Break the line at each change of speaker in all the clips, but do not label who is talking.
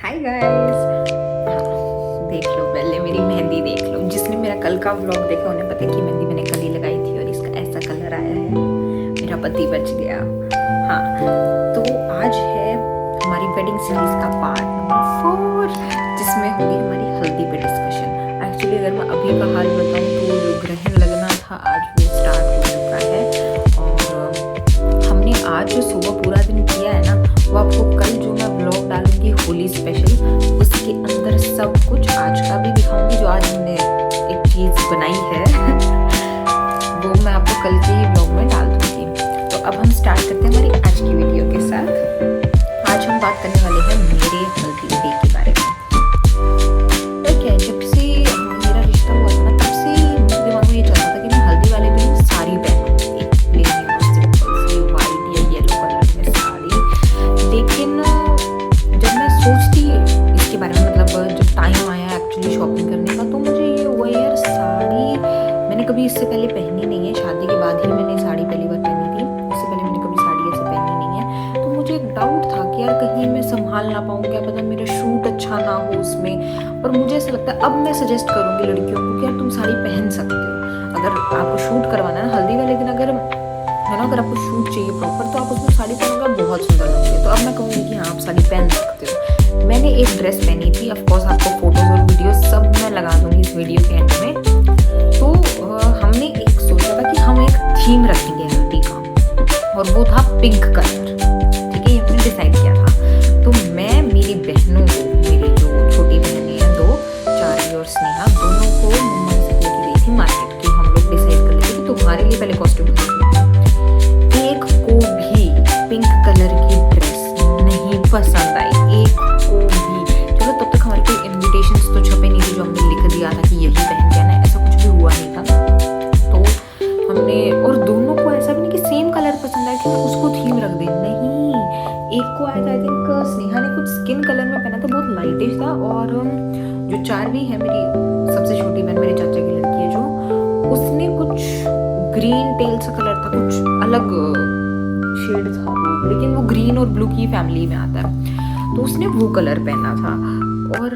Hi guys. देख लो पहले मेरी मेहंदी देख लो। जिसने मेरा कल का व्लॉग देखा उन्हें पता है कि मेहंदी मैंने कल ही लगाई थी और इसका ऐसा कलर आया है। मेरा पति बच गया। हाँ, तो आज है हमारी वेडिंग सीरीज का पार्ट नंबर 4 जिसमें होगी हमारी हल्दी पे डिस्कशन। एक्चुअली अगर मैं अभी का हाल बताऊँ तो जो ग्रहण लगना था आज वो स्टार्ट हो चुका है और हमने आज जो सुबह पूरा दिन किया है ना वो आपको कल जो मैं व्लॉग डालूंगी होली स्पेशल उसके अंदर सब कुछ आज का भी दिखाऊंगी। जो आज हमने एक चीज़ बनाई है वो मैं आपको कल के ही व्लॉग में डाल दूंगी। तो अब हम स्टार्ट करते हैं हमारी आज की वीडियो के साथ। आज हम बात करने वाले हैं मेरे हल्दी डे के बारे में। तो क्या है, जब से मेरा रिश्ता हुआ था ना तब से मेरे दिमाग में ये चलता था कि मैं हल्दी वाले दिन साड़ी पहनूं, एक प्लेन सिंपल सी वाइट या येलो कलर में साड़ी। लेकिन जब मैं सोचती इसके बारे में, मतलब जब टाइम आया एक्चुअली शॉपिंग करने का, तो मुझे ये हुआ यार साड़ी मैंने कभी इससे पहले पहनी नहीं है। शादी के बाद ही मैंने साड़ी पहली बार पहनी थी, इससे पहले मैंने कभी साड़ी ऐसे पहनी नहीं है। तो मुझे एक डाउट था कि यार कहीं मैं संभाल ना पाऊँ, क्या पता मेरा शूट अच्छा ना हो उसमें। पर मुझे ऐसा लगता है अब मैं सजेस्ट करूँगी लड़कियों को कि यार तुम साड़ी पहन सकते हो अगर आपको शूट करवाना है ना हल्दी वाले दिन। अगर है ना, अगर आपको शूट चाहिए प्रॉपर तो आप उसमें साड़ी पहनोगे बहुत सुंदर लगेगी। तो अब मैं कहूँगी कि हाँ आप साड़ी पहन सकते हो। मैंने एक ड्रेस पहनी थी, ऑफ कोर्स आपको फोटोज और वीडियो सब मैं लगा दूंगी इस वीडियो के एंड में। तो हमने एक सोचा था कि हम एक थीम रखेंगे हल्दी का और वो था पिंक कलर। ठीक है, ये हमने डिसाइड किया था। तो मैं मेरी बहनों को, मेरी जो छोटी बहनें हैं दो, चारी और स्नेहा, दोनों को मुंबई से लेके गई थी मार्केट की। हम लोग डिसाइड कर लेते कि तुम्हारे लिए पहले कॉस्ट्यूम एक को भी पिंक कलर की ड्रेस नहीं पसंद आई, एक को भी। चलो तब तक हमारे कोई इन्विटेशंस तो छपे नहीं थे जो हमने लिख दिया था कि यही पहन के आना है, ऐसा कुछ भी हुआ नहीं था। तो हमने, और दोनों को ऐसा भी नहीं कि सेम कलर पसंद आया कि उसको थीम रख दे, नहीं। एक को आया था, आई थिंक स्नेहा ने कुछ स्किन कलर में पहना था, बहुत लाइटिश था। और जो चारवी है मेरी सबसे छोटी बहन, मेरे चाचा की लड़की है जो, उसने कुछ ग्रीन टेल सा कलर था, कुछ अलग शेड था वो, लेकिन वो ग्रीन और ब्लू की फैमिली में आता है। तो उसने वो कलर पहना था और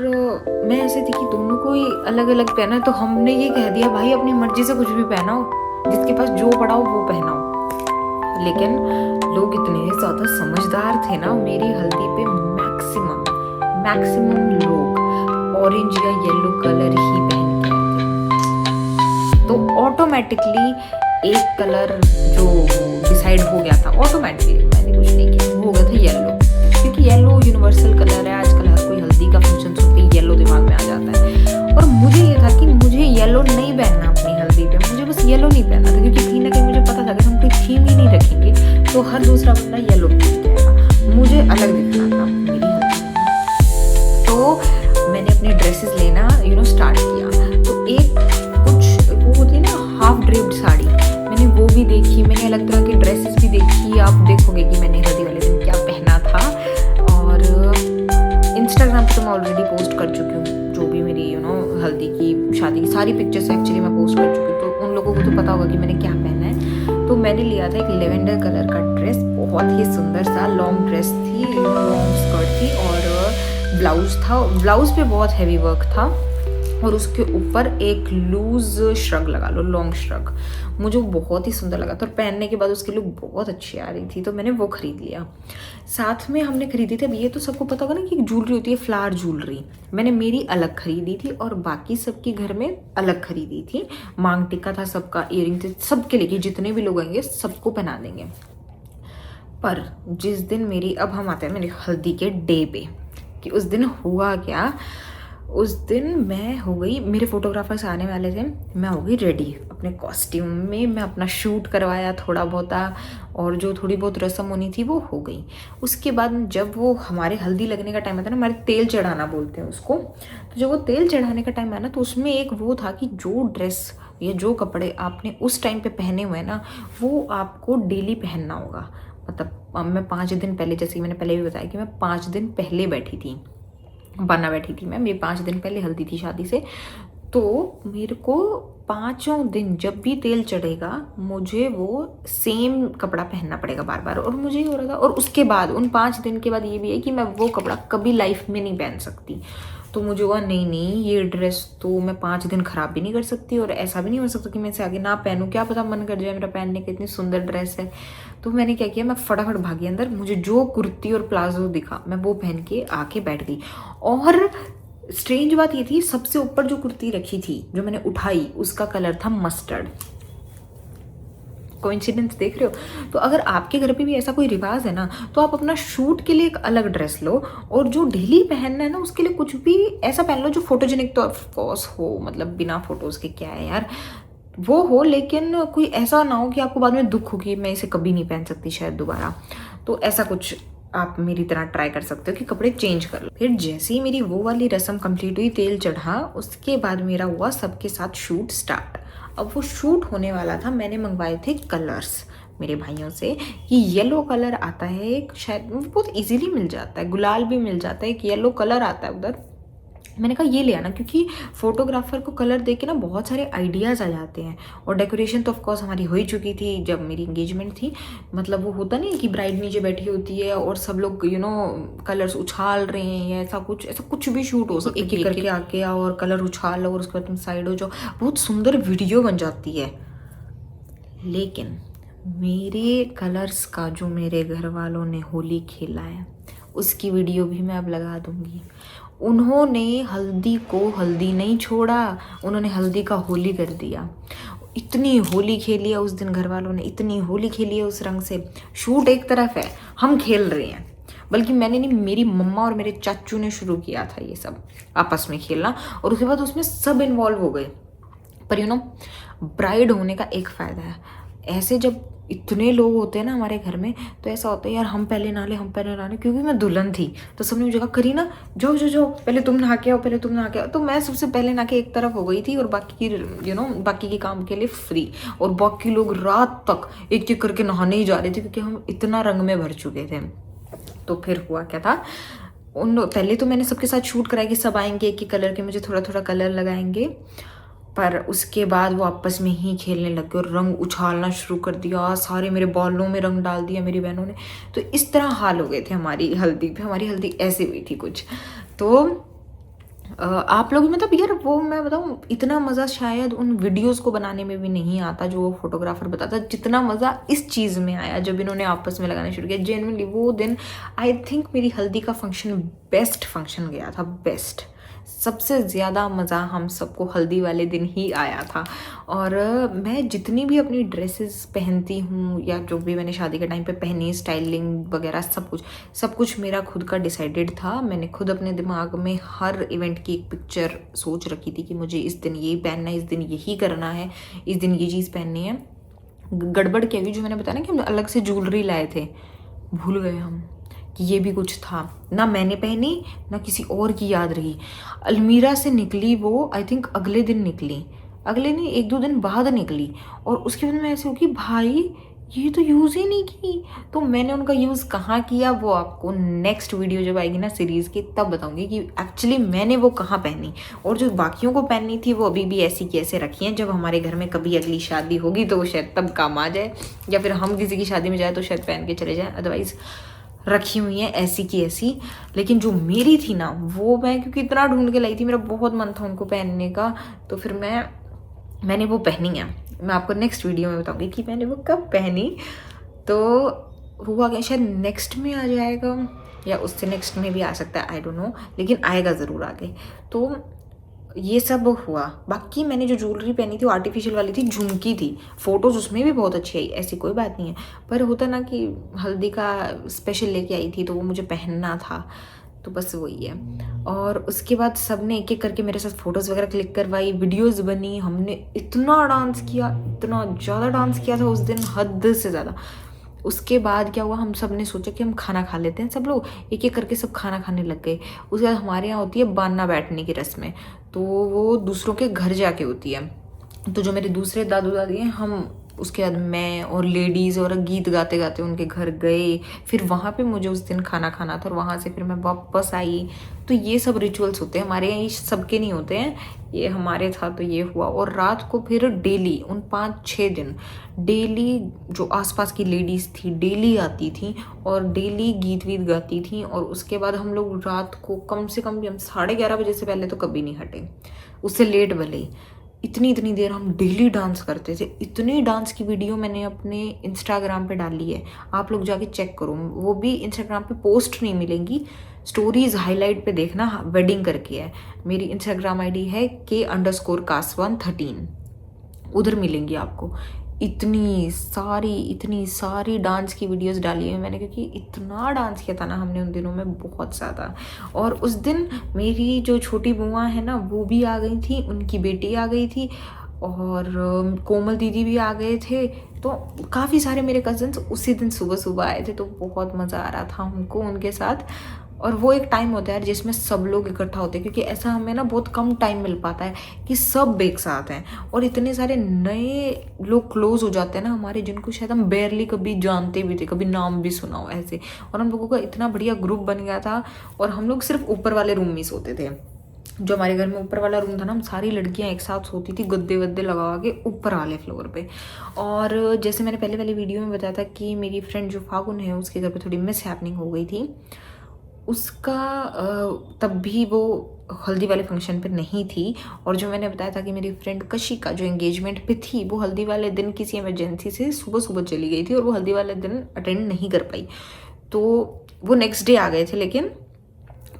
मैं ऐसे थी कि दोनों को ही अलग अलग पहना। तो हमने ये कह दिया भाई अपनी मर्जी से कुछ भी पहनाओ, जिसके पास जो पड़ा हो वो पहनाओ। लेकिन लोग इतने ज़्यादा समझदार थे ना, मेरी हल्दी पे मैक्सिमम लोग ऑरेंज या येलो कलर ही पहन के आए थे। तो ऑटोमेटिकली एक कलर जो डिसाइड हो गया था, ऑटोमेटिकली मैंने कुछ नहीं किया, वो हो गया था येलो। क्योंकि येलो यूनिवर्सल कलर है, आजकल हर कोई हल्दी का फंक्शन सुनते ही येलो दिमाग में आ जाता है। और मुझे ये था कि मुझे येलो नहीं पहनना अपनी हल्दी पे, मुझे बस येलो नहीं पहनना था, क्योंकि कहीं ना कहीं मुझे पता था अगर हम कोई थीम ही नहीं रखेंगे तो हर दूसरा बंदा येलो पहन जाएगा, मुझे अलग दिखना था मेरी हल्दी में। तो मैंने अपनी ड्रेसेस लेना स्टार्ट किया। तो एक कुछ वो होती है ना हाफ ड्रेप्ड साड़ी, मैंने वो भी देखी, मैंने अलग तरह की ड्रेसेस भी देखी। आप देखोगे कि मैंने हल्दी वाले दिन क्या पहना था। और इंस्टाग्राम पे तो मैं ऑलरेडी पोस्ट कर चुकी हूँ जो भी मेरी हल्दी की शादी की सारी पिक्चर्स एक्चुअली मैं पोस्ट कर चुकी हूँ। तो उन लोगों को तो पता होगा कि मैंने क्या पहना है। तो मैंने लिया था एक लेवेंडर कलर का ड्रेस, बहुत ही सुंदर सा लॉन्ग ड्रेस थी, लॉन्ग स्कर्ट थी और ब्लाउज था। ब्लाउज पे बहुत हैवी वर्क था और उसके ऊपर एक लूज श्रग लगा लो, लॉन्ग श्रग। मुझे बहुत ही सुंदर लगा था और पहनने के बाद उसकी लुक बहुत अच्छी आ रही थी, तो मैंने वो खरीद लिया। साथ में हमने खरीदी थी, अब ये तो सबको पता होगा ना कि ज्वेलरी होती है फ्लावर ज्वेलरी, मैंने मेरी अलग खरीदी थी और बाकी सबके घर में अलग खरीदी थी। मांग टिक्का था सबका, इयरिंग थे सबके लिए, जितने भी लोग आएंगे सबको पहना देंगे। पर जिस दिन मेरी, अब हम आते हैं मेरी हल्दी के डे पे कि उस दिन हुआ क्या। उस दिन मैं हो गई, मेरे फोटोग्राफर्स आने वाले थे, मैं हो गई रेडी अपने कॉस्ट्यूम में, मैं अपना शूट करवाया थोड़ा बहुत और जो थोड़ी बहुत रस्म होनी थी वो हो गई। उसके बाद जब वो हमारे हल्दी लगने का टाइम आता है ना, हमारे तेल चढ़ाना बोलते हैं उसको, तो जब वो तेल चढ़ाने का टाइम आया ना तो उसमें एक वो था कि जो ड्रेस या जो कपड़े आपने उस टाइम पे पहने हुए ना वो आपको डेली पहनना होगा। मतलब मैं 5 दिन पहले, जैसे कि मैंने पहले भी बताया कि मैं 5 दिन पहले बैठी थी, बना बैठी थी मैं, मेरी 5 दिन पहले हल्दी थी शादी से। तो मेरे को 5 दिन जब भी तेल चढ़ेगा मुझे वो सेम कपड़ा पहनना पड़ेगा बार बार, और मुझे ये हो रहा था। और उसके बाद उन 5 दिन के बाद ये भी है कि मैं वो कपड़ा कभी लाइफ में नहीं पहन सकती। तो मुझे हुआ नहीं नहीं, ये ड्रेस तो मैं 5 दिन ख़राब भी नहीं कर सकती, और ऐसा भी नहीं हो सकता कि मैं इसे आगे ना पहनूं, क्या पता मन कर जाए मेरा पहनने की, इतनी सुंदर ड्रेस है। तो मैंने क्या किया, मैं फटाफट भागी अंदर, मुझे जो कुर्ती और प्लाजो दिखा मैं वो पहन के आके बैठ गई। और स्ट्रेंज बात ये थी, सबसे ऊपर जो कुर्ती रखी थी जो मैंने उठाई उसका कलर था मस्टर्ड। कोइंसिडेंस देख रहे हो? तो अगर आपके घर पे भी ऐसा कोई रिवाज है ना, तो आप अपना शूट के लिए एक अलग ड्रेस लो, और जो डेली पहनना है ना उसके लिए कुछ भी ऐसा पहन लो जो फोटोजेनिक तो ऑफकोर्स हो, मतलब बिना फोटोज के क्या है यार, वो हो, लेकिन कोई ऐसा ना हो कि आपको बाद में दुख हो कि मैं इसे कभी नहीं पहन सकती शायद दोबारा। तो ऐसा कुछ आप मेरी तरह ट्राई कर सकते हो कि कपड़े चेंज कर लो। फिर जैसे ही मेरी वो वाली रस्म कंप्लीट हुई, तेल चढ़ा, उसके बाद मेरा हुआ सबके साथ शूट स्टार्ट। अब वो शूट होने वाला था, मैंने मंगवाए थे कलर्स मेरे भाइयों से कि येलो कलर आता है एक, शायद बहुत इजीली मिल जाता है, गुलाल भी मिल जाता है, एक येलो कलर आता है उधर। मैंने कहा ये ले आना, क्योंकि फोटोग्राफर को कलर देख के ना बहुत सारे आइडियाज़ आ जाते हैं। और डेकोरेशन तो ऑफकोर्स हमारी हो ही चुकी थी जब मेरी इंगेजमेंट थी, मतलब वो होता नहीं कि ब्राइड नीचे बैठी होती है और सब लोग कलर्स उछाल रहे हैं, या ऐसा कुछ भी शूट हो सकता है, एक एक करके आके आओ और कलर उछाल लो और उसके बाद तुम साइड हो जाओ, बहुत सुंदर वीडियो बन जाती है। लेकिन मेरे कलर्स का जो मेरे घर वालों ने होली खेला है उसकी वीडियो भी मैं अब लगा दूंगी। उन्होंने हल्दी को हल्दी नहीं छोड़ा, उन्होंने हल्दी का होली कर दिया। इतनी होली खेली है उस दिन घर वालों ने, इतनी होली खेली है उस रंग से। शूट एक तरफ है, हम खेल रहे हैं, बल्कि मैंने नहीं, मेरी मम्मा और मेरे चाचू ने शुरू किया था ये सब आपस में खेलना, और उसके बाद उसमें सब इन्वॉल्व हो गए। पर ब्राइड होने का एक फ़ायदा है, ऐसे जब इतने लोग होते हैं ना हमारे घर में, तो ऐसा होता है यार हम पहले नहा ले, हम पहले नहा ले। क्योंकि मैं दुल्हन थी तो सबने मुझे कहा करी ना, जाओ जाओ जाओ, पहले तुम नहा के आओ, पहले तुम नहा के आओ। तो मैं सबसे पहले नहा के एक तरफ हो गई थी, और बाकी की बाकी के काम के लिए फ्री। और बाकी लोग रात तक एक एक करके नहाने ही जा रहे थे, क्योंकि हम इतना रंग में भर चुके थे। तो फिर हुआ क्या था, पहले तो मैंने सबके साथ शूट कराया कि सब आएंगे एक ही कलर के, मुझे थोड़ा थोड़ा कलर लगाएंगे। पर उसके बाद वो आपस में ही खेलने लग गए और रंग उछालना शुरू कर दिया, सारे मेरे बालों में रंग डाल दिया मेरी बहनों ने। तो इस तरह हाल हो गए थे हमारी हल्दी पे। हमारी हल्दी ऐसी हुई थी कुछ। तो आप लोग मतलब यार, वो मैं बताऊँ, इतना मज़ा शायद उन वीडियोस को बनाने में भी नहीं आता जो वो फोटोग्राफर बताता, जितना मज़ा इस चीज़ में आया जब इन्होंने आपस में लगाना शुरू किया। जेन्युइनली वो दिन आई थिंक मेरी हल्दी का फंक्शन बेस्ट फंक्शन गया था, बेस्ट। सबसे ज़्यादा मज़ा हम सबको हल्दी वाले दिन ही आया था। और मैं जितनी भी अपनी ड्रेसेस पहनती हूँ, या जो भी मैंने शादी के टाइम पे पहनी, स्टाइलिंग वगैरह सब कुछ मेरा खुद का डिसाइडेड था। मैंने खुद अपने दिमाग में हर इवेंट की एक पिक्चर सोच रखी थी कि मुझे इस दिन यही पहनना है, इस दिन यही करना है, इस दिन ये चीज़ पहननी है। गड़बड़ क्या हुई, जो मैंने बताया ना कि हम अलग से ज्वेलरी लाए थे, भूल गए हम कि ये भी कुछ था। ना मैंने पहनी, ना किसी और की याद रही। अलमीरा से निकली वो, आई थिंक अगले दिन निकली, अगले नहीं 1-2 दिन बाद निकली। और उसके बाद मैं ऐसे हो कि भाई ये तो यूज़ ही नहीं की। तो मैंने उनका यूज़ कहाँ किया वो आपको नेक्स्ट वीडियो जब आएगी ना सीरीज़ की, तब बताऊंगी कि एक्चुअली मैंने वो कहाँ पहनी। और जो बाकियों को पहननी थी वो अभी भी ऐसी की ऐसे रखी हैं। जब हमारे घर में कभी अगली शादी होगी तो वो शायद तब काम आ जाए, या फिर हम किसी की शादी में जाए तो शायद पहन के चले जाएँ, अदरवाइज़ रखी हुई हैं ऐसी की ऐसी। लेकिन जो मेरी थी ना, वो मैं क्योंकि इतना ढूंढ के लाई थी, मेरा बहुत मन था उनको पहनने का, तो फिर मैंने वो पहनी है। मैं आपको नेक्स्ट वीडियो में बताऊंगी कि मैंने वो कब पहनी। तो हुआ क्या, शायद नेक्स्ट में आ जाएगा या उससे नेक्स्ट में भी आ सकता है, आई डोंट नो, लेकिन आएगा ज़रूर आगे। तो ये सब हुआ। बाकी मैंने जो ज्वेलरी पहनी थी वो आर्टिफिशियल वाली थी, झुमकी थी। फ़ोटोज़ उसमें भी बहुत अच्छी आई, ऐसी कोई बात नहीं है। पर होता ना कि हल्दी का स्पेशल लेके आई थी तो वो मुझे पहनना था, तो बस वही है। और उसके बाद सब ने एक एक करके मेरे साथ फ़ोटोज़ वगैरह क्लिक करवाई, वीडियोज़ बनी। हमने इतना डांस किया, इतना ज़्यादा डांस किया था उस दिन, हद से ज़्यादा। उसके बाद क्या हुआ, हम सब ने सोचा कि हम खाना खा लेते हैं। सब लोग एक एक करके सब खाना खाने लग गए। उसके बाद हमारे यहाँ होती है बान्ना बैठने की रस्में, तो वो दूसरों के घर जाके होती है। तो जो मेरे दूसरे दादू दादी हैं, हम उसके बाद मैं और लेडीज़ और गीत गाते गाते उनके घर गए, फिर वहाँ पे मुझे उस दिन खाना खाना था और वहाँ से फिर मैं वापस आई। तो ये सब रिचुअल्स होते हैं हमारे यहाँ, ये सबके नहीं होते हैं, ये हमारे था तो ये हुआ। और रात को फिर डेली उन 5-6 दिन डेली जो आसपास की लेडीज़ थी डेली आती थी और डेली गीत वीत गाती थी। और उसके बाद हम लोग रात को कम से कम भी हम 11:30 बजे से पहले तो कभी नहीं हटे, उससे लेट भले ही, इतनी देर हम डेली डांस करते थे। इतनी डांस की वीडियो मैंने अपने इंस्टाग्राम पे डाली है, आप लोग जाके चेक करो। वो भी इंस्टाग्राम पे पोस्ट नहीं मिलेंगी, स्टोरीज हाईलाइट पे देखना, वेडिंग करके है। मेरी इंस्टाग्राम आईडी है K_Kaswan13, उधर मिलेंगी आपको। इतनी सारी डांस की वीडियोस डाली है मैंने, क्योंकि इतना डांस किया था ना हमने उन दिनों में, बहुत ज़्यादा। और उस दिन मेरी जो छोटी बुआ है ना वो भी आ गई थी, उनकी बेटी आ गई थी और कोमल दीदी भी आ गए थे। तो काफ़ी सारे मेरे कज़न्स उसी दिन सुबह आए थे, तो बहुत मज़ा आ रहा था हमको उनके साथ। और वो एक टाइम होता है जिसमें सब लोग इकट्ठा होते हैं, क्योंकि ऐसा हमें ना बहुत कम टाइम मिल पाता है कि सब एक साथ हैं। और इतने सारे नए लोग क्लोज हो जाते हैं ना हमारे, जिनको शायद हम बेयरली कभी जानते भी थे, कभी नाम भी सुना हो ऐसे। और हम लोगों का इतना बढ़िया ग्रुप बन गया था। और हम लोग सिर्फ ऊपर वाले रूम में सोते थे, जो हमारे घर में ऊपर वाला रूम था ना, हम सारी लड़कियां एक साथ सोती थी गद्दे वद्दे लगा के ऊपर वाले फ्लोर पे। और जैसे मैंने पहले वाली वीडियो में बताया था कि मेरी फ्रेंड जो फागुन है उसके घर पे थोड़ी मिस हैपनिंग हो गई थी, उसका तब भी वो हल्दी वाले फंक्शन पे नहीं थी। और जो मैंने बताया था कि मेरी फ्रेंड कशिका जो एंगेजमेंट पे थी, वो हल्दी वाले दिन किसी इमरजेंसी से सुबह चली गई थी और वो हल्दी वाले दिन अटेंड नहीं कर पाई। तो वो नेक्स्ट डे आ गए थे, लेकिन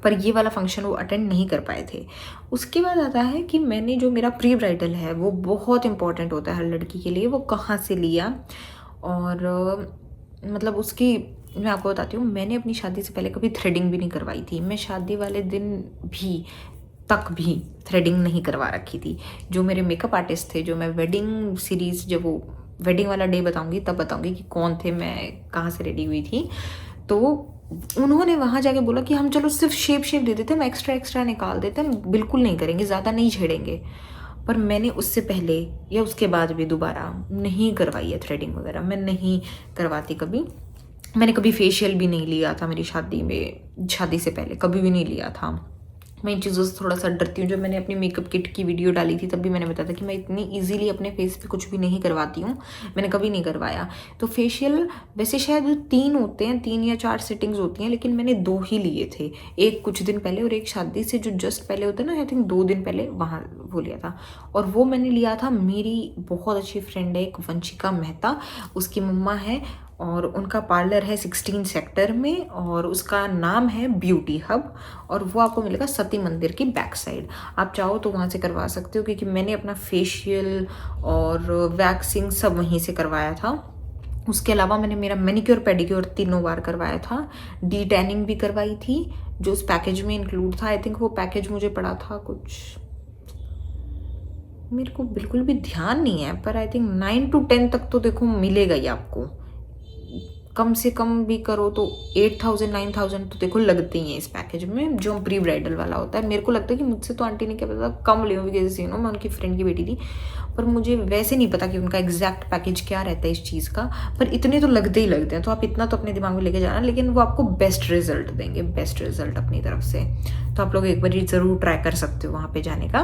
पर ये वाला फंक्शन वो अटेंड नहीं कर पाए थे। उसके बाद आता है कि मैंने जो मेरा प्री ब्राइडल है वो बहुत इंपॉर्टेंट होता है हर लड़की के लिए, वो कहाँ से लिया। और मतलब उसकी मैं आपको बताती हूँ, मैंने अपनी शादी से पहले कभी थ्रेडिंग भी नहीं करवाई थी। मैं शादी वाले दिन तक भी थ्रेडिंग नहीं करवा रखी थी। जो मेरे मेकअप आर्टिस्ट थे, जो मैं वेडिंग सीरीज, जब वो वेडिंग वाला डे बताऊंगी तब बताऊंगी कि कौन थे, मैं कहाँ से रेडी हुई थी। तो उन्होंने वहाँ जाके बोला कि हम चलो सिर्फ शेप दे देते, हम एक्स्ट्रा निकाल देते, हम बिल्कुल नहीं करेंगे, ज़्यादा नहीं छेड़ेंगे। पर मैंने उससे पहले या उसके बाद भी दोबारा नहीं करवाई है थ्रेडिंग वगैरह, मैं नहीं करवाती कभी। मैंने कभी फेशियल भी नहीं लिया था मेरी शादी में, शादी से पहले कभी भी नहीं लिया था। मैं इन चीज़ों से थोड़ा सा डरती हूँ। जब मैंने अपनी मेकअप किट की वीडियो डाली थी तब भी मैंने बताया था कि मैं इतनी इजीली अपने फेस पे कुछ भी नहीं करवाती हूँ, मैंने कभी नहीं करवाया। तो फेशियल वैसे शायद 3 होते हैं, 3 या 4 सिटिंग्स होती हैं, लेकिन मैंने 2 ही लिए थे, एक कुछ दिन पहले और एक शादी से जो जस्ट पहले होता है ना, आई थिंक 2 दिन पहले वहाँ वो लिया था। और वो मैंने लिया था, मेरी बहुत अच्छी फ्रेंड है एक वंशिका मेहता, उसकी मम्मा है और उनका पार्लर है 16 सेक्टर में और उसका नाम है ब्यूटी हब। और वो आपको मिलेगा सती मंदिर की बैक साइड, आप चाहो तो वहाँ से करवा सकते हो, क्योंकि मैंने अपना फेशियल और वैक्सिंग सब वहीं से करवाया था। उसके अलावा मैंने मेरा मैनिक्योर पेडिक्योर 3 बार करवाया था, डी टैनिंग भी करवाई थी जो उस पैकेज में इंक्लूड था। आई थिंक वो पैकेज मुझे पड़ा था कुछ, मेरे को बिल्कुल भी ध्यान नहीं है, पर आई थिंक 9 to 10 तक तो देखो मिलेगा ही आपको, कम से कम भी करो तो 8,000-9,000 तो देखो लगते ही हैं इस पैकेज में, जो प्री ब्राइडल वाला होता है। मेरे को लगता है कि मुझसे तो आंटी ने क्या पता कम ले, बिकॉज यू नो मैं उनकी फ्रेंड की बेटी थी, पर मुझे वैसे नहीं पता कि उनका एग्जैक्ट पैकेज क्या रहता है इस चीज़ का, पर इतने तो लगते ही लगते हैं। तो आप इतना तो अपने दिमाग में लेके जाना, लेकिन वो आपको बेस्ट रिजल्ट देंगे, बेस्ट रिजल्ट अपनी तरफ से। तो आप लोग एक बार ज़रूर ट्राई कर सकते हो वहाँ पर जाने का।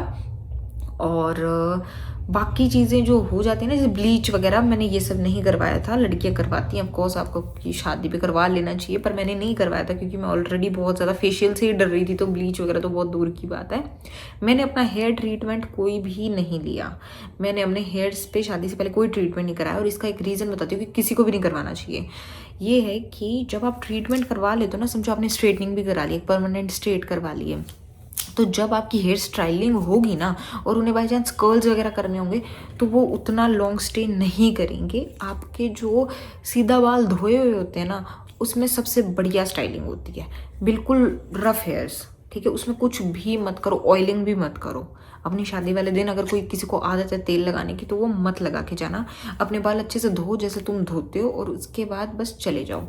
और बाकी चीज़ें जो हो जाती हैं ना, जैसे ब्लीच वगैरह, मैंने ये सब नहीं करवाया था, लड़कियां करवाती हैं ऑफकोर्स, आपको की शादी पे करवा लेना चाहिए, पर मैंने नहीं करवाया था क्योंकि मैं ऑलरेडी बहुत ज़्यादा फेशियल से ही डर रही थी, तो ब्लीच वगैरह तो बहुत दूर की बात है। मैंने अपना हेयर ट्रीटमेंट कोई भी नहीं लिया, मैंने अपने हेयर्स पे शादी से पहले कोई ट्रीटमेंट नहीं कराया। और इसका एक रीज़न बताती हूँ कि किसी को भी नहीं करवाना चाहिए। ये है कि जब आप ट्रीटमेंट करवा लेते हो ना, समझो आपने स्ट्रेटनिंग भी करा ली, एक परमानेंट स्ट्रेट करवा ली है, तो जब आपकी हेयर स्टाइलिंग होगी ना और उन्हें बाई चांस कर्ल्स वगैरह करने होंगे, तो वो उतना लॉन्ग स्टे नहीं करेंगे। आपके जो सीधा बाल धोए हुए होते हैं ना, उसमें सबसे बढ़िया स्टाइलिंग होती है, बिल्कुल रफ हेयर्स ठीक है। उसमें कुछ भी मत करो, ऑयलिंग भी मत करो। अपनी शादी वाले दिन अगर कोई किसी को आदत है तेल लगाने की तो वो मत लगा के जाना। अपने बाल अच्छे से धो जैसे तुम धोते हो, और उसके बाद बस चले जाओ।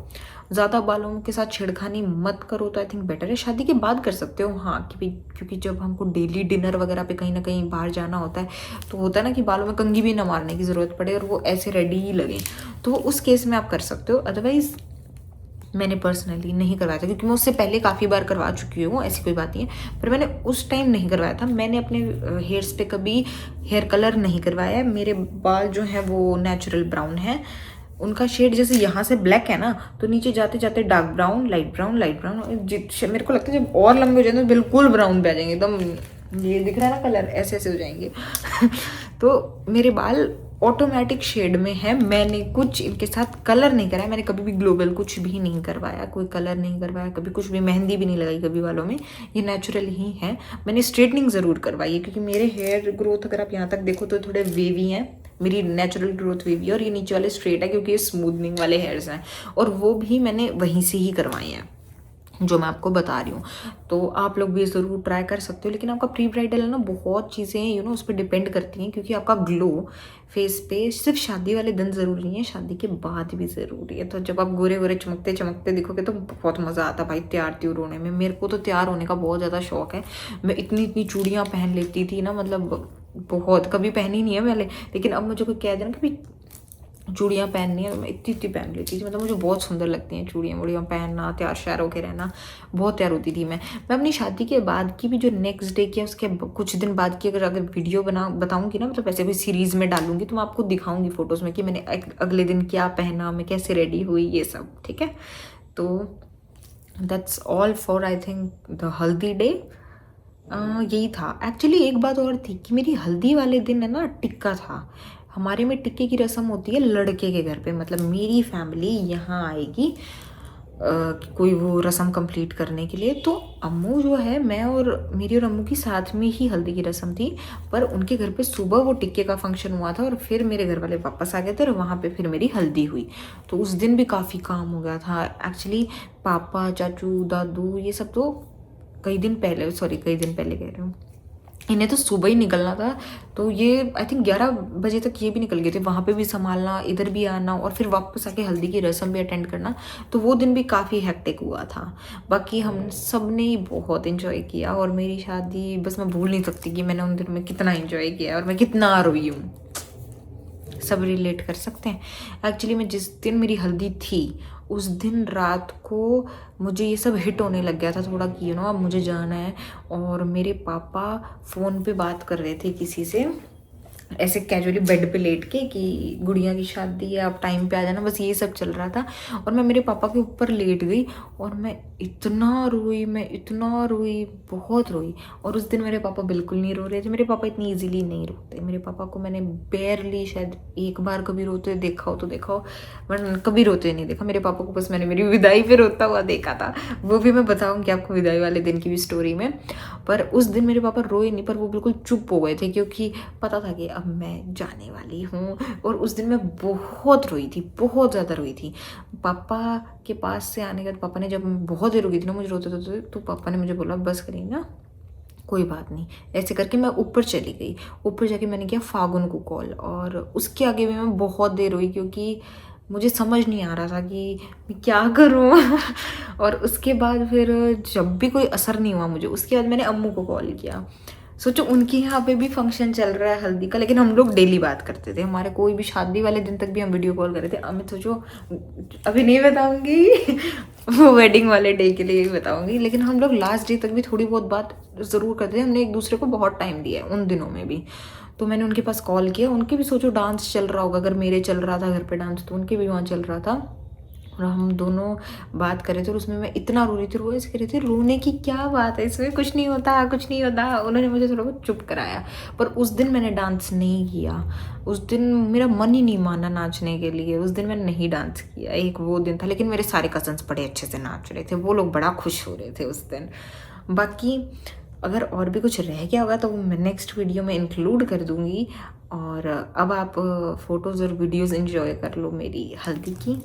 ज़्यादा बालों के साथ छेड़खानी मत करो तो आई थिंक बेटर है। शादी के बाद कर सकते हो हाँ, क्योंकि जब हमको डेली डिनर वगैरह पे कहीं ना कहीं बाहर जाना होता है तो होता है ना कि बालों में कंघी भी ना मारने की ज़रूरत पड़े और वो ऐसे रेडी ही लगे, तो उस केस में आप कर सकते हो। अदरवाइज़ मैंने पर्सनली नहीं करवाया था, क्योंकि मैं उससे पहले काफ़ी बार करवा चुकी हूँ, ऐसी कोई बात नहीं है, पर मैंने उस टाइम नहीं करवाया था। मैंने अपने हेयर्स पे कभी हेयर कलर नहीं करवाया है। मेरे बाल जो हैं वो नेचुरल ब्राउन है। उनका शेड जैसे यहाँ से ब्लैक है ना, तो नीचे जाते जाते dark brown, light brown, light brown, मेरे को लगता है जब और लंबे हो जाएंगे तो बिल्कुल ब्राउन पे आ जाएंगे एकदम। ये दिख रहा है ना कलर, ऐसे ऐसे हो जाएंगे तो मेरे बाल ऑटोमेटिक शेड में है। मैंने कुछ इनके साथ कलर नहीं कराया, मैंने कभी भी ग्लोबल कुछ भी नहीं करवाया, कोई कलर नहीं करवाया, कभी कुछ भी मेहंदी भी नहीं लगाई कभी बालों में, ये नेचुरल ही है। मैंने स्ट्रेटनिंग ज़रूर करवाई है, क्योंकि मेरे हेयर ग्रोथ अगर आप यहाँ तक देखो तो थोड़े वेवी हैं। मेरी नेचुरल ग्रोथ वेवी है और ये नीचे वाले स्ट्रेट है, क्योंकि ये स्मूदनिंग वाले हेयर्स हैं, और वो भी मैंने वहीं से ही करवाए हैं जो मैं आपको बता रही हूँ। तो आप लोग भी ज़रूर ट्राई कर सकते हो। लेकिन आपका प्री ब्राइडल है ना, बहुत चीज़ें उस पर डिपेंड करती हैं, क्योंकि आपका ग्लो फेस पे सिर्फ शादी वाले दिन ज़रूरी नहीं है, शादी के बाद भी ज़रूरी है। तो जब आप गोरे गोरे चमकते चमकते दिखोगे तो बहुत मज़ा आता भाई तैयार त्यूर होने में। मेरे को तो तैयार होने का बहुत ज़्यादा शौक है। मैं इतनी इतनी चूड़ियाँ पहन लेती थी ना, मतलब बहुत, कभी पहनी नहीं है मैंने, लेकिन अब मुझे कोई कह देना कि चूड़ियाँ पहननी है तो मैं इतनी इतनी पहन लेती थी। मतलब मुझे बहुत सुंदर लगती हैं चूड़ियाँ वूड़ियाँ पहनना, तैयार श्यार होकर रहना, बहुत तैयार होती थी मैं। अपनी शादी के बाद की भी जो नेक्स्ट डे की उसके कुछ दिन बाद की अगर वीडियो बताऊँगी ना, मतलब ऐसे कोई सीरीज़ में डालूंगी तो मैं आपको दिखाऊंगी फोटोज़ में कि मैंने अगले दिन क्या पहना, मैं कैसे रेडी हुई, ये सब। ठीक है, तो that's all for I think the हल्दी डे। यही था। एक्चुअली एक बात और थी कि मेरी हल्दी वाले दिन है ना टिक्का था। हमारे में टिक्के की रस्म होती है लड़के के घर पे, मतलब मेरी फैमिली यहाँ आएगी कोई वो रस्म कंप्लीट करने के लिए। तो अम्मू जो है, मैं और मेरी और अम्मू की साथ में ही हल्दी की रस्म थी, पर उनके घर पे सुबह वो टिक्के का फंक्शन हुआ था और फिर मेरे घर वाले वापस आ गए थे और वहाँ पे फिर मेरी हल्दी हुई। तो उस दिन भी काफ़ी काम हो गया था एक्चुअली। पापा, चाचू, दादू, ये सब तो कई दिन पहले कह रही हूँ, इन्हें तो सुबह ही निकलना था। तो ये आई थिंक 11 बजे तक ये भी निकल गए थे, वहाँ पे भी संभालना, इधर भी आना और फिर वापस आके हल्दी की रस्म भी अटेंड करना। तो वो दिन भी काफ़ी हेक्टिक हुआ था। बाकी हम सब ने ही बहुत इन्जॉय किया, और मेरी शादी बस मैं भूल नहीं सकती कि मैंने उन दिनों में कितना इन्जॉय किया और मैं कितना रोई हूँ। सब रिलेट कर सकते हैं। एक्चुअली मैं जिस दिन मेरी हल्दी थी उस दिन रात को मुझे ये सब हिट होने लग गया था थोड़ा कि अब मुझे जाना है। और मेरे पापा फ़ोन पे बात कर रहे थे किसी से, ऐसे कैजुअली बेड पे लेट के कि गुड़िया की शादी है, आप टाइम पे आ जाना, बस ये सब चल रहा था। और मैं मेरे पापा के ऊपर लेट गई और मैं इतना रोई, बहुत रोई। और उस दिन मेरे पापा बिल्कुल नहीं रो रहे थे। मेरे पापा इतनी इजीली नहीं रोते। मेरे पापा को मैंने बेयरली शायद एक बार कभी रोते देखा हो, वरना कभी रोते नहीं देखा। मेरे पापा को बस मैंने मेरी विदाई पे रोता हुआ देखा था, वो भी मैं बताऊँगी आपको विदाई वाले दिन की भी स्टोरी में। पर उस दिन मेरे पापा रोए नहीं, पर वो बिल्कुल चुप हो गए थे, क्योंकि पता था कि अब मैं जाने वाली हूँ। और उस दिन मैं बहुत रोई थी, बहुत ज़्यादा रोई थी। पापा के पास से आने के बाद पापा ने, जब मैं बहुत देर रुकी थी ना मुझे रोते तो पापा ने मुझे बोला बस करेंगे ना, कोई बात नहीं। ऐसे करके मैं ऊपर चली गई। ऊपर जाके मैंने किया फागुन को कॉल, और उसके आगे भी मैं बहुत देर रोई, क्योंकि मुझे समझ नहीं आ रहा था कि मैं क्या करूँ और उसके बाद फिर जब भी कोई असर नहीं हुआ मुझे, उसके बाद मैंने अम्मू को कॉल किया। सोचो उनके यहाँ पे भी फंक्शन चल रहा है हल्दी का, लेकिन हम लोग डेली बात करते थे। हमारे कोई भी शादी वाले दिन तक भी हम वीडियो कॉल कर रहे थे। अब मैं सोचो, अभी नहीं बताऊंगी वो वेडिंग वाले डे के लिए ही बताऊंगी, लेकिन हम लोग लास्ट डे तक भी थोड़ी बहुत बात ज़रूर करते थे। हमने एक दूसरे को बहुत टाइम दिया है उन दिनों में भी। तो मैंने उनके पास कॉल किया, उनके भी सोचो डांस चल रहा होगा, अगर मेरे चल रहा था घर पे डांस तो उनके भी वहाँ चल रहा था। और हम दोनों बात कर रहे थे और उसमें मैं इतना रो रही थी, रोए कह रहे थे रोने की क्या बात है, इसमें कुछ नहीं होता, कुछ नहीं होता। उन्होंने मुझे थोड़ा बहुत चुप कराया। पर उस दिन मैंने डांस नहीं किया। उस दिन मेरा मन ही नहीं माना नाचने के लिए। उस दिन मैंने नहीं डांस किया। एक वो दिन था, लेकिन मेरे सारे कजन्स बड़े अच्छे से नाच रहे थे, वो लोग बड़ा खुश हो रहे थे उस दिन। बाकी अगर और भी कुछ रह गया होगा तो वो मैं नेक्स्ट वीडियो में इंक्लूड कर दूँगी। और अब आप फ़ोटोज़ और वीडियोज़ इन्जॉय कर लो मेरी हल्दी की।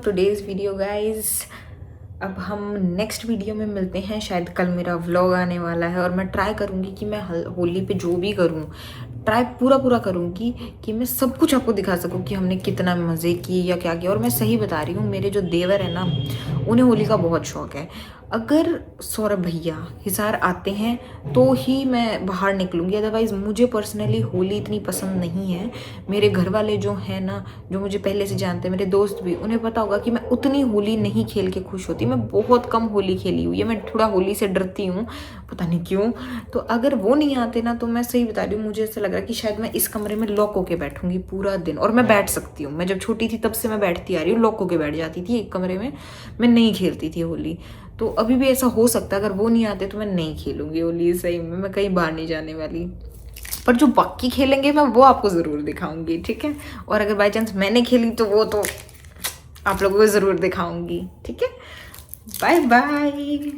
Today's video guys. अब हम नेक्स्ट वीडियो में मिलते हैं। शायद कल मेरा व्लॉग आने वाला है और मैं ट्राई करूँगी कि मैं होली पे जो भी करूँ, ट्राई पूरा करूँगी कि मैं सब कुछ आपको दिखा सकूँ कि हमने कितना मज़े किए या क्या किया। और मैं सही बता रही हूँ, मेरे जो देवर है ना, उन्हें होली का बहुत शौक है। अगर सौरभ भैया हिसार आते हैं तो ही मैं बाहर निकलूँगी, अदरवाइज़ मुझे पर्सनली होली इतनी पसंद नहीं है। मेरे घर वाले जो हैं ना, जो मुझे पहले से जानते हैं, मेरे दोस्त भी, उन्हें पता होगा कि मैं उतनी होली नहीं खेल के खुश होती। मैं बहुत कम होली खेली हुई है, मैं थोड़ा होली से डरती हूँ, पता नहीं क्यों। तो अगर वो नहीं आते ना, तो मैं सही बता रही हूँ, मुझे ऐसा लग रहा है कि शायद मैं इस कमरे में लॉक होके बैठूंगी पूरा दिन। और मैं बैठ सकती हूँ, मैं जब छोटी थी तब से मैं बैठती आ रही हूँ, लॉक होके बैठ जाती थी एक कमरे में, मैं नहीं खेलती थी होली। तो अभी भी ऐसा हो सकता है, अगर वो नहीं आते तो मैं नहीं खेलूंगी होली। सही में मैं कहीं बाहर नहीं जाने वाली, पर जो बाकी खेलेंगे मैं वो आपको ज़रूर दिखाऊंगी, ठीक है। और अगर बाई चांस मैंने खेली तो वो तो आप लोगों को ज़रूर दिखाऊंगी, ठीक है। Bye bye.